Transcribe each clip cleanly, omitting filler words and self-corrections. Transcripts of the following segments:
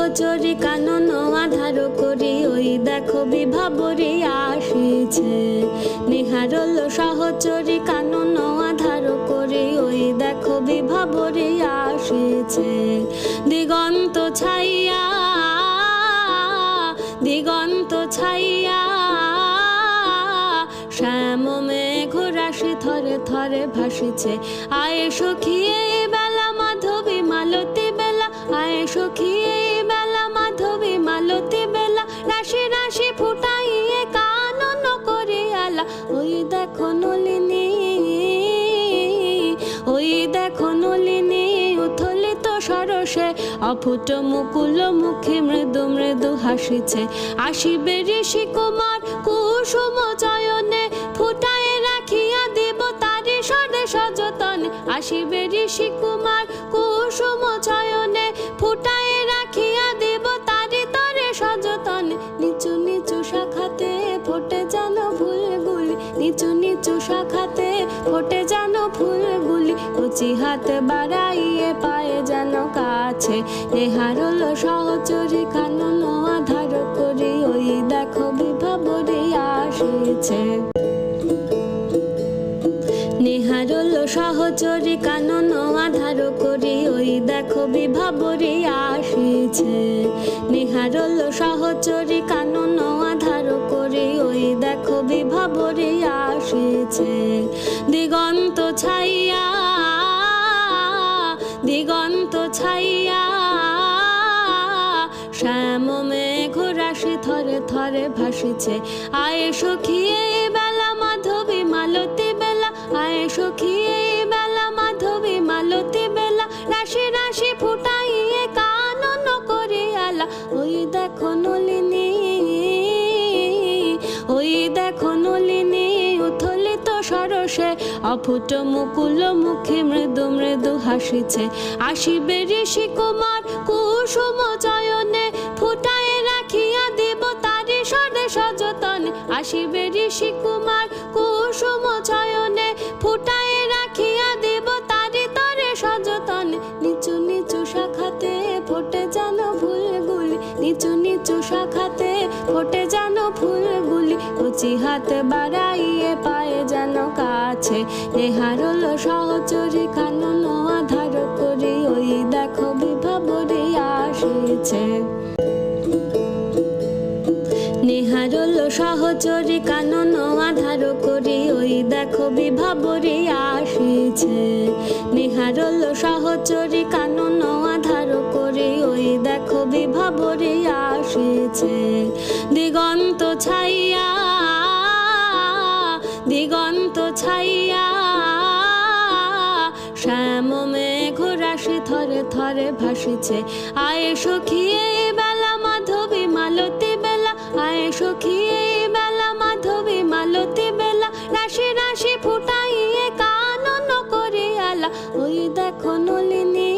সহচরী কানন আধার করি ওই দেখো বিভাবরী আসিছে। নিহারল সহচরী কানন আধার করি ওই দেখো বিভাবরী আসিছে। দিগন্ত ছাইয়া দিগন্ত ছাইয়া শ্যাম মেঘ রাশি থরে থরে ভাসিছে। আয়ে সখী এই বেলা মাধবী মালতী বেলা, আয়ে সখী এই বেলা মাধবী মালতী বেলা, রাশি রাশি ফুটাইয়ে কানন করে আলা। ওই দেখো নলিনী ওই দেখো নলিনী উথলিত সরসে, অফুট মুকুল মুখে মৃদু মৃদু হাসিছে। আসিবে ঋষি কুমার কুসুম চয়নে, ফুটায়ে রাখিয়া দিব তারি সদে সযতনে। আসিবে ঋষি কুমার কুসুম চয়নে, ফুটায়ে রাখিয়া দিব তারি তরে সযতনে। নিচু নিচু শাখাতে ফোটে যেন ফুলগুলি, নিচু নিচু শাখাতে ফোটে যেন ফুলগুলি, উচি হাত বাড়াইয়ে পায়ে যেন কাছে। নেহারল সহচরী কানন আধার করি ওই দেখো বিভাবরী আসিছে। নিহারল সহচরী কানন আধার করি ওই দেখো বিভাবরী আসিছে। নিহারল সহচরী কানন আধার করি ওই দেখো বিভাবরী আসিছে। দিগন্ত ছাইয়া দিগন্ত ছাইয়া শ্যাম মেঘ রাশি থরে থরে ভাসিছে। আয়ে সখী এই বেলা মাধবী মালতী বেলা, আয়ে সখী এই বেলা মাধবী মালতী বেলা, রাশি রাশি ফুটাইয়ে কানন করে আলা। ওই দেখো নলিনী ওই দেখো নলিনী উথলিত সরসে, অফুট মুকুল মুখে মৃদু মৃদু হাসিছে। আসিবে ঋষি কুমার কুসুম চয়নে, ফুটায়ে রাখিয়া দিব তারি সদে সযতনে। আসিবে ঋষি কুমার কুসুম চয়নে, ফুটায়ে রাখিয়া দিব তারি তরে সযতনে। নিচু নিচু শাখাতে ফোটে যেন ফুলগুলি, নিচু নিচু শাখাতে ফোটে যেন ফুলগুলি, উচি হাত বাড়াইয়ে পায়ে যেন কাছে। নেহারল সহচরী কানন আধার করি ওই দেখো বিভাবরী আসিছে। নিহারল সহচরী কানন আধার করি ওই দেখো বিভাবরী আসিছে। নিহারল সহচরী কানন আধার করি ওই দেখো বিভাবরী আসিছে। দিগন্ত ছাইয়া দিগন্ত ছাইয়া শ্যাম মেঘ রাশি থরে থরে ভাসিছে। আয়ে সখী এই বেলা মাধবী মালতী বেলা, আয়ে সখী এই বেলা মাধবী মালতী বেলা, রাশি রাশি ফুটাইয়ে কানন করে আলা। ওই দেখো নলিনী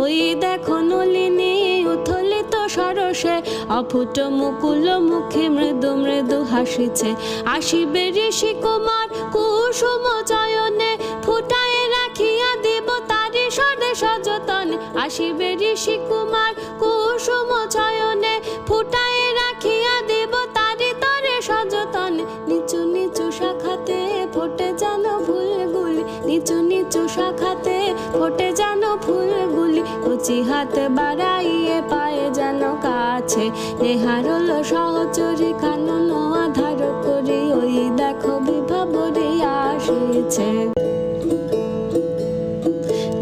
ওই দেখো নলিনী উথলিত সরসে, অফুট মুকুল মুখে মৃদু মৃদু হাসিছে। আসিবে ঋষি কুমার কুসুম চয়নে, ফুটায়ে রাখিয়া দিব তারি সদে সযতনে। আসিবে ঋষি কুমার কুসুম চয়নে, ফুটায়ে রাখিয়া দিব তারি তরে সযতনে। নিচু নিচু শাখাতে ফোটে যেন ফুলগুলি, নিচু নিচু শাখাতে ফোটে যেন ফুলগুলি, উচি হাত বাড়াইয়ে পায়ে যেন কাছে। নেহারল সহচরী কানন আধার করি ওই দেখো বিভাবরী আসিছে।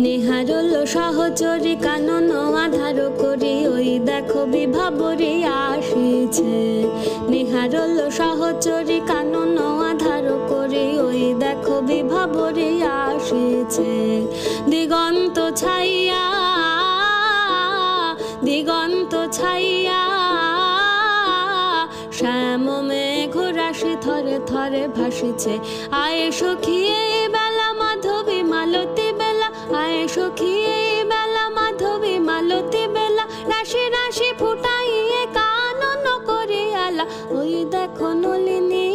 নিহারল সহচরী কানন আধার করি ওই দেখো বিভাবরী আসিছে। নিহারল সহচরী কানন আধার করি ওই দেখো বিভাবরী আসিছে। দিগন্ত ছাইয়া দিগন্ত ছাইয়া শ্যাম মেঘ রাশি থরে থরে ভাসিছে। আয়ে সখী এই বেলা মাধবী মালতী বেলা, আয়ে সখী এই বেলা মাধবী মালতী বেলা, রাশি রাশি ফুটাইয়ে কানন করে আলা। ওই দেখো নলিনী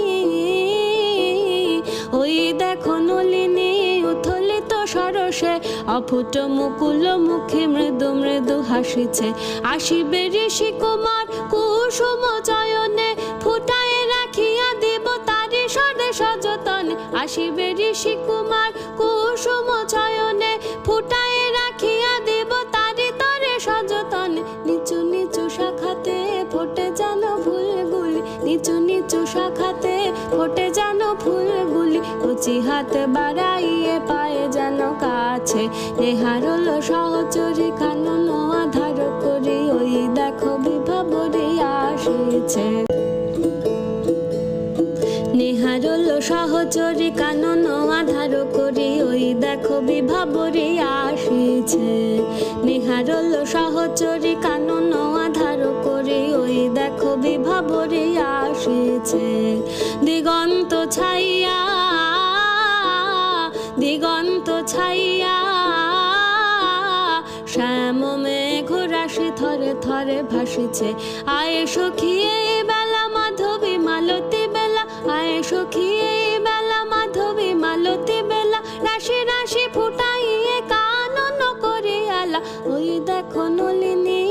ওই দেখো নলিনী উথলিত সরসে, সরসে অফুট মুকুল মুখে মৃদু মৃদু হাসিছে আসিবে ঋষি কুমার কুসুম চয়নে ফুটায় রাখিয়া দিব তারি সদে সযতনে আসিবে ঋষি কুমার কুসুম চয়নে ফুটায় রাখিয়া দিব তারি তরে সযতনে নিচু নিচু শাখাতে ফোটে যেন ফুলগুলি নিচু নিচু শাখাতে ফোটে যেন ফুলগুলি উচি হাত বাড়াইয়ে পায়ে যেন কাছে নেহারল সহচরী কানন আধার করি ওই দেখো বিভাবরী আসিছে নেহারল সহচরী কানন আধার করি ওই দেখো বিভাবরী আসিছে নেহারল সহচরী কানন আধার করি ওই দেখো বিভাবরী আসিছে দিগন্ত ছাইয়া দিগন্ত ছাইয়া শ্যাম মেঘ রাশি থরে থরে ভাসিছে আয়ে সখী এই বেলা মাধবী মালতী বেলা আয়ে সখী এই বেলা মাধবী মালতী বেলা রাশি রাশি ফুটাইয়ে কানন করে আলা ওই দেখো নলিনী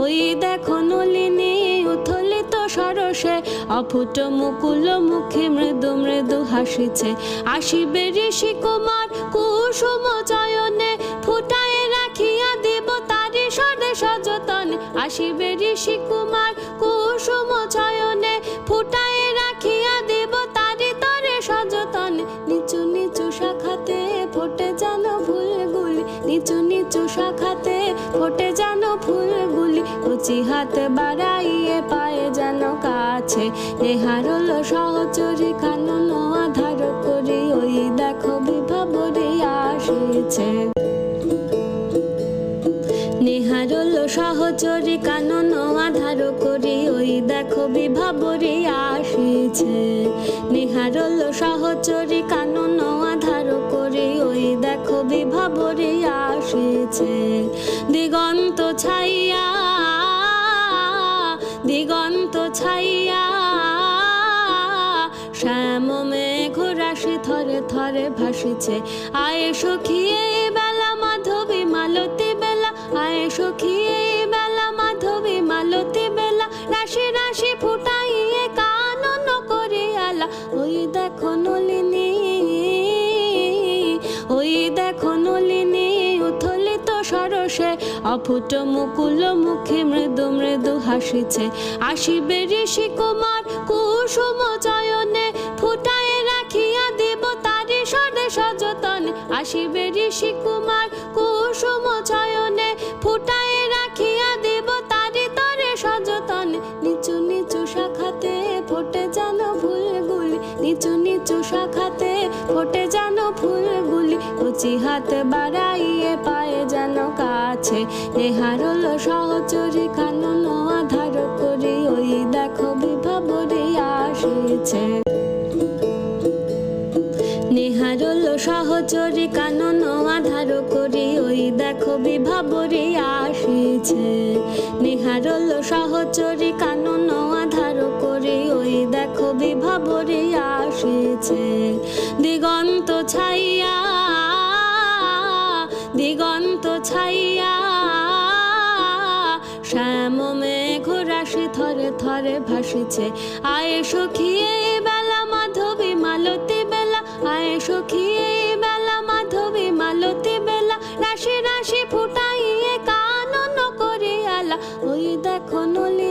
ওই দেখো নলিনী উথলিত সরসে অফুট মুকুল মুখে মৃদু মৃদু হাসিছে আসিবে ঋষি কুমার কুসুম চয়নে ফুটায় রাখিয়া দিব তারি সদে সযতনে আসিবে ঋষি কুমার কুসুম চয়নে ফুটায় রাখিয়া দিব তারি তরে সযতনে নিচু নিচু শাখাতে ফোটে যেন ফুলগুলি নিচু নিচু শাখাতে ফোটে যেন ফুলগুলি উচি হাত বাড়াইয়ে পায়ে যেন কাছে নেহারল সহচরী কানন আধার করি ওই দেখো বিভাবরী আসিছে নেহারল সহচরী কানন আধার করি ওই দেখো বিভাবরী আসিছে নেহারল সহচরী কানন আধার করি ওই দেখো বিভাবরী আসিছে দিগন্ত ছাইয়া দিগন্ত ছাইয়া শ্যাম মেঘ রাশি থরে থরে ভাসিছে আয়ে সখী এই বেলা মাধবী মালতী বেলা আয়ে সখী এই বেলা মাধবী মালতী বেলা রাশি রাশি ফুটাইয়ে কানন করে আলা ওই দেখো নলিনী ওই দেখো নলিনী উথলিত সরসে অফুট মুকুল মুখে মৃদু মৃদু হাসিছে আসিবে ঋষি কুমার কুসুম চয়নে ফুটায় রাখিয়া দিব তারি সদে সযতনে আসিবে ঋষি কুমার কুসুম চয়নে ফুটায় রাখিয়া দিব তারি তরে সযতনে নিচু নিচু শাখাতে ফোটে যেন ফুলগুলি নিচু নিচু শাখাতে ফোটে যেন ফুলগুলি উচি হাত বাড়াইয়ে পায়ে যেন কাছে নেহারল সহচরী কানন আধার করি ওই দেখো বিভাবরী আসিছে নেহারল সহচরী কানন আধার করি ওই দেখো বিভাবরী আসিছে নেহারল সহচরী কানন আধার করি ওই দেখো বিভাবরী আসিছে দিগন্ত ছাইয়া দিগন্ত ছাইয়া শ্যাম মেঘ রাশি থরে থরে ভাসিছে আয়ে সখী এই বেলা মাধবী মালতী বেলা আয়ে সখী এই বেলা মাধবী মালতী বেলা রাশি রাশি ফুটাইয়ে কানন করে আলা ওই দেখো নলিনী